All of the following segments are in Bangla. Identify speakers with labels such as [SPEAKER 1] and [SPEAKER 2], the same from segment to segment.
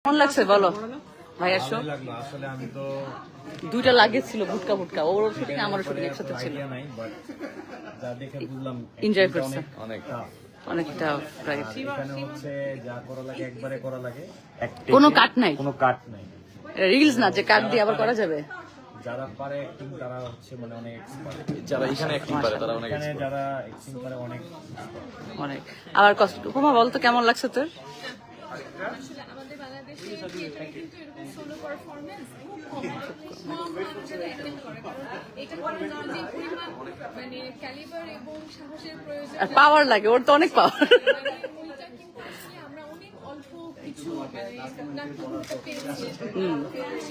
[SPEAKER 1] কেমন লাগছে বলো ভাইয়ার শো?
[SPEAKER 2] আসলে আমি তো
[SPEAKER 1] দুইটা লাগেছিল ভুটকা ভুটকা, ওর শুটিং আমারও শুটিং একসাথে ছিল।
[SPEAKER 2] নাই বাট যা দেখে বুঝলাম
[SPEAKER 1] এনজয় করছে
[SPEAKER 2] অনেক
[SPEAKER 1] অনেকটা। রাইট,
[SPEAKER 2] এখানে হচ্ছে যা করা লাগে একবারে করা লাগে,
[SPEAKER 1] কোনো কাট নাই,
[SPEAKER 2] কোনো কাট নাই।
[SPEAKER 1] রিলস না যে কাট দিয়ে আবার করা যাবে।
[SPEAKER 2] যারা পারে অ্যাক্টিং তারা হচ্ছে মানে অনেক এক্সপার্ট,
[SPEAKER 3] যারা এখানে অ্যাক্টিং করে তারা অনেক
[SPEAKER 2] এখানে যারা অ্যাক্টিং করে অনেক
[SPEAKER 1] অনেক। আবার কষ্ট। উপমা বলতো কেমন লাগছে তোর?
[SPEAKER 4] আসলে আমাদের বাংলাদেশে থিয়েটারে কিন্তু এরকম সোলো পারফরমেন্স খুব কম মানুষেরা অ্যাটেন্ড করে, কারণ এটা করার জন্য যে পরিমাণ মানে ক্যালিবার এবং সাহসের প্রয়োজন,
[SPEAKER 1] আর পাওয়ার লাগে, ওর তো অনেক পাওয়ার।
[SPEAKER 4] মানে ওইটা কিন্তু আসলে আমরা অনেক অল্প কিছু মানে নাট্য করতে পেরেছি।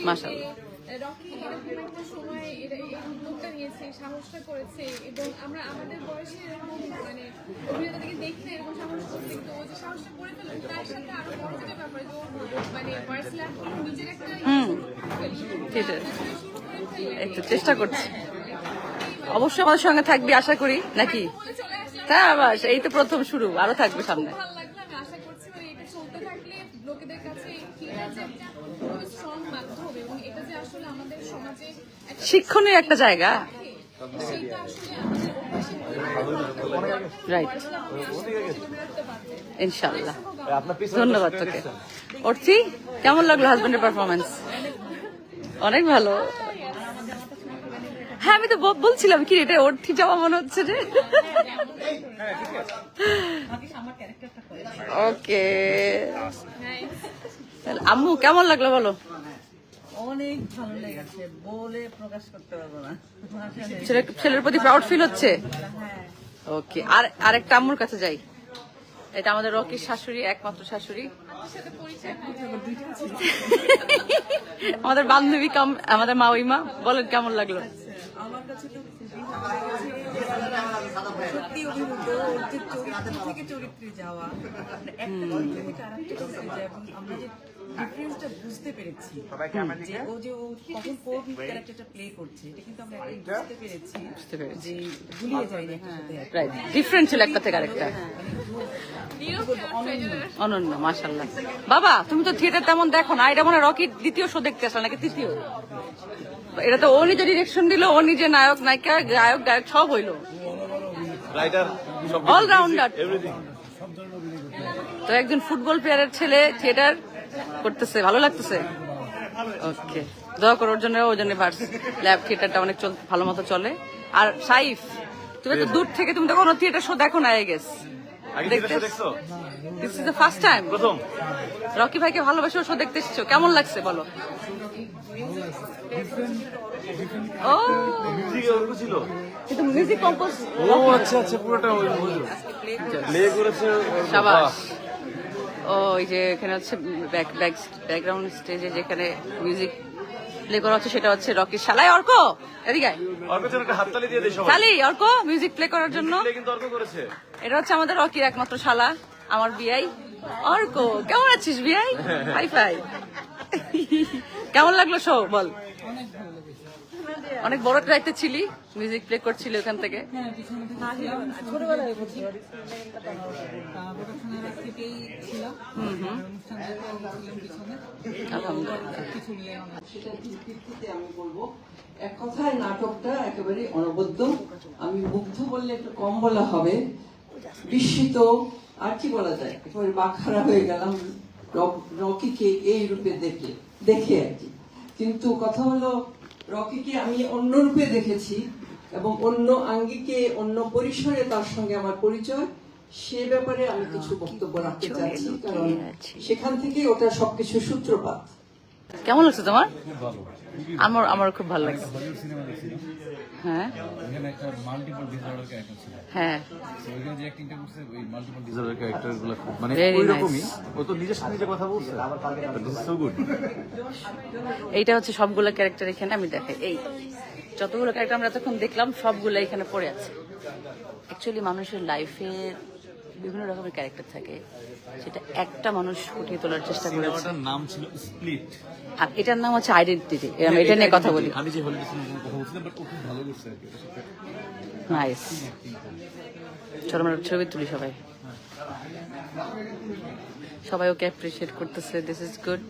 [SPEAKER 1] মাশাআল্লাহ।
[SPEAKER 4] রকি এরকম একটা সময় এই উদ্যোগটা নিয়েছে, সাহসটা করেছে, এবং আমরা আমাদের বয়সে এরকম মানে অভিনেতাদেরকে দেখি না এরকম সাহস করতে, কিন্তু ও যে সাহসটা করে ফেলে তার সাথে আরো বড় যেটা ব্যাপার যে ও মানে মার্শাল আর্ট নিজের একটা
[SPEAKER 1] একটু চেষ্টা করছি, অবশ্যই আমাদের সঙ্গে থাকবি আশা করি, নাকি?
[SPEAKER 4] চলে আসলাম।
[SPEAKER 1] তা বাস, এই তো প্রথম শুরু, আরো থাকবে সামনে।
[SPEAKER 4] ভালো লাগলো, আমি আশা করছি মানে এটা চলতে থাকলে লোকেদের কাছে থিয়েটার যে একটা খুবই স্ট্রং মাধ্যম, এবং এটা যে আসলে আমাদের সমাজে একটা
[SPEAKER 1] শিক্ষণীয় একটা জায়গা।
[SPEAKER 4] সেইটা আসলে আমাদের অভ্যাসে
[SPEAKER 1] রাইট, ইনশাআল্লাহ। ধন্যবাদ তোকে। অর্থি, কেমন লাগলো হাজবেন্ডের পারফরমেন্স? অনেক ভালো। হ্যাঁ, আমি তো বলছিলাম কি এটা অর্থি যাওয়া মনে হচ্ছে রে। ওকে, আম্মু কেমন লাগলো বলো?
[SPEAKER 5] অনেক ভালো লেগেছে, বলে প্রকাশ করতে পারবো না।
[SPEAKER 1] ছেলের প্রতি প্রাউড ফিল হচ্ছে?
[SPEAKER 5] হ্যাঁ,
[SPEAKER 1] ওকে, আর আরেকটা আম্মুর কাছে যাই। এটা আমাদের রকির শাশুড়ি, একমাত্র শাশুড়ি, আমাদের বান্ধবী কাম আমাদের মা। ওই মা, বলেন কেমন লাগলো?
[SPEAKER 5] আমার কাছে তো খুবই ভালো লেগেছে। সত্যি অভিভূত, ওর যে চরিত্র থেকে চরিত্রে যাওয়া, মানে একটা চরিত্র থেকে আরেকটা চরিত্রে যাওয়া, এবং আমরা যে ডিফারেন্সটা বুঝতে পেরেছি যে ও কখন কোন ক্যারেক্টারটা প্লে করছে, এটা কিন্তু আমরা এখন বুঝতে পেরেছি যে ভুলিয়ে যায়নি একটা সাথে একটা।
[SPEAKER 1] রাইট, ডিফারেন্ট ছিল একটা থেকে আরেকটা, অনন্য। মাশাআল্লাহ। বাবা, তুমি তো থিয়েটার তেমন দেখো না, এটা মনে হয় রকির দ্বিতীয় শো দেখতে আসলে নাকি তৃতীয়? এটা তো ও নিজে ডিরেকশন দিল, ও নিজে নায়ক নায়িকা গায়ক গায়ক সব হইলো,
[SPEAKER 3] রাইটার
[SPEAKER 1] অলরাউন্ডার। তো একজন ফুটবল প্লেয়ারের ছেলে থিয়েটার করতেছে, ভালো লাগতেছে। ওকে, দোয়া করো ওর জন্য, ওই জন্য ল্যাব থিয়েটারটা অনেক ভালো মতো চলে। আর সাইফ, তুমি তো দূর থেকে, তুমি তো কোনো থিয়েটার শো দেখো না, আই গেস
[SPEAKER 3] দেখছো?
[SPEAKER 1] This is the first time
[SPEAKER 3] প্রথম
[SPEAKER 1] রকি ভাইকে ভালোবেসে শো দেখতে এসেছো, কেমন লাগছে বলো? ও,
[SPEAKER 3] ছিল।
[SPEAKER 1] কিন্তু মিউজিক কম্পোজ,
[SPEAKER 3] ও আচ্ছা আচ্ছা, পুরোটা প্লে করেছে।
[SPEAKER 1] শাবাশ। ওই যে এখানে হচ্ছে ব্যাকগ্রাউন্ড স্টেজে যেখানে মিউজিক প্লে করা হচ্ছে, সেটা হচ্ছে রকির শালায় অর্ক। এদিকে
[SPEAKER 3] অর্কের জন্য একটা হাততালি দিয়ে দেই সবাই।
[SPEAKER 1] শালি অর্ক মিউজিক প্লে করার জন্য।
[SPEAKER 3] কিন্তু অর্ক করেছে।
[SPEAKER 1] এটা হচ্ছে আমাদের রকির একমাত্র শালা, আমার বিয়াই অর্ক। কেমন আছিস বিয়াই? হাই ফাই। কেমন লাগলো শো বল? অনেক বড় দায়িত্বে ছিলি, মিউজিক প্লে করছিলি ওখান থেকে।
[SPEAKER 5] ছোটবেলায় থেকেই ছিলাম,
[SPEAKER 1] আলহামদুলিল্লাহ।
[SPEAKER 6] আমি বলবো এক কথায় নাটকটা একেবারে অনবদ্য। আমি মুগ্ধ বললে একটু কম বলা হবে, বিস্মিত, আর কি বলা যায়, একেবারে বাখারা হয়ে গেলাম রকিকে এই রূপে দেখে আর কি। কিন্তু কথা হলো, রকিকে আমি অন্য রূপে দেখেছি এবং অন্য আঙ্গিকে, অন্য পরিসরে তার সঙ্গে আমার পরিচয়। সে ব্যাপারে আমি কিছু বক্তব্য রাখতে চাচ্ছি, কারণ সেখান থেকে ওটা সবকিছু সূত্রপাত।
[SPEAKER 1] কেমন লাগছে তোমার? আমার খুব ভালো লাগছে। হ্যাঁ
[SPEAKER 2] এখানে একটা মাল্টিপল ডিসঅর্ডার ক্যারেক্টার ছিল।
[SPEAKER 1] হ্যাঁ,
[SPEAKER 2] ওইখানে যে অ্যাক্টিংটা করছে, ওই মাল্টিপল
[SPEAKER 3] ডিজার্ভার ক্যারেক্টারগুলো মানে
[SPEAKER 1] Very
[SPEAKER 3] ওইরকমই।
[SPEAKER 1] nice.
[SPEAKER 3] ও তো নিজের সাথে নিজে কথা বলছে। This is so good.
[SPEAKER 1] এইটা হচ্ছে সবগুলো ক্যারেক্টার এখানে আমি দেখাই। এই যতগুলো ক্যারেক্টার আমরা এতক্ষণ দেখলাম সবগুলো এখানে পড়ে আছে। অ্যাকচুয়ালি মানুষের লাইফে বিভিন্ন রকমের ক্যারেক্টার থাকে, সেটা একটা মানুষ ফুটিয়ে তোলার চেষ্টা করেছে।
[SPEAKER 3] সিনেমাটার নাম ছিল স্প্লিট,
[SPEAKER 1] আর এটার নাম হচ্ছে আইডেন্টিটি। আমি এটা নিয়ে কথা বলি।
[SPEAKER 3] আমি যে হলিডে সিনেমা কথা বলছিলাম, বাট ও খুব ভালো করছে আর কি।
[SPEAKER 1] নাইস, চলো আমরা ছবি তুলি সবাই। সবাই ওকে অ্যাপ্রিসিয়েট করতেছে, দিস ইজ গুড।